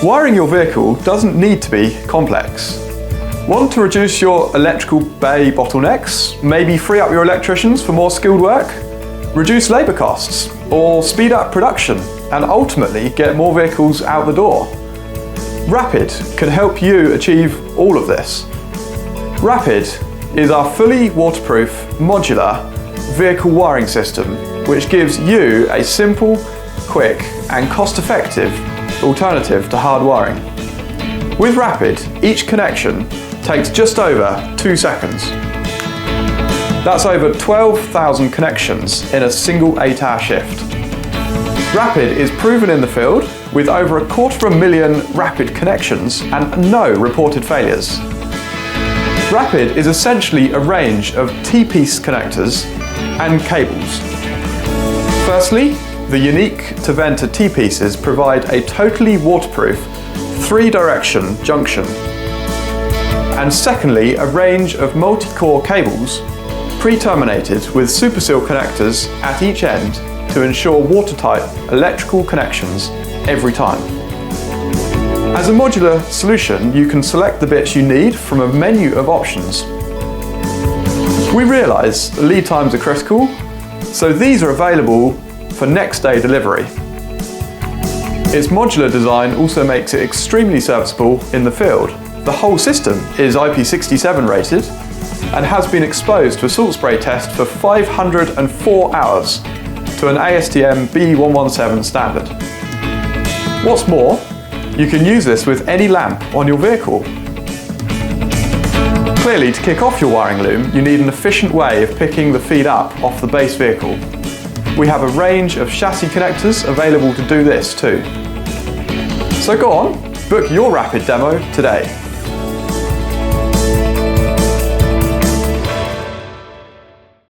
Wiring your vehicle doesn't need to be complex. Want to reduce your electrical bay bottlenecks? Maybe free up your electricians for more skilled work? Reduce labour costs? Or speed up production and ultimately get more vehicles out the door? Rappid can help you achieve all of this. Rappid is our fully waterproof, modular vehicle wiring system which gives you a simple, quick and cost-effective alternative to hard wiring. With Rappid, each connection takes just over 2 seconds. That's over 12,000 connections in a single 8-hour shift. Rappid is proven in the field with over 250,000 Rappid connections and no reported failures. Rappid is essentially a range of T-piece connectors and cables. Firstly, the unique to-venter T-pieces provide a totally waterproof 3-direction junction. And secondly, a range of multi-core cables pre-terminated with super seal connectors at each end to ensure watertight electrical connections every time. As a modular solution, you can select the bits you need from a menu of options. We realise lead times are critical, so these are available for next day delivery. Its modular design also makes it extremely serviceable in the field. The whole system is IP67 rated and has been exposed to a salt spray test for 504 hours to an ASTM B117 standard. What's more, you can use this with any lamp on your vehicle. Clearly, to kick off your wiring loom, you need an efficient way of picking the feed up off the base vehicle. We have a range of chassis connectors available to do this too. So go on, book your Rappid demo today.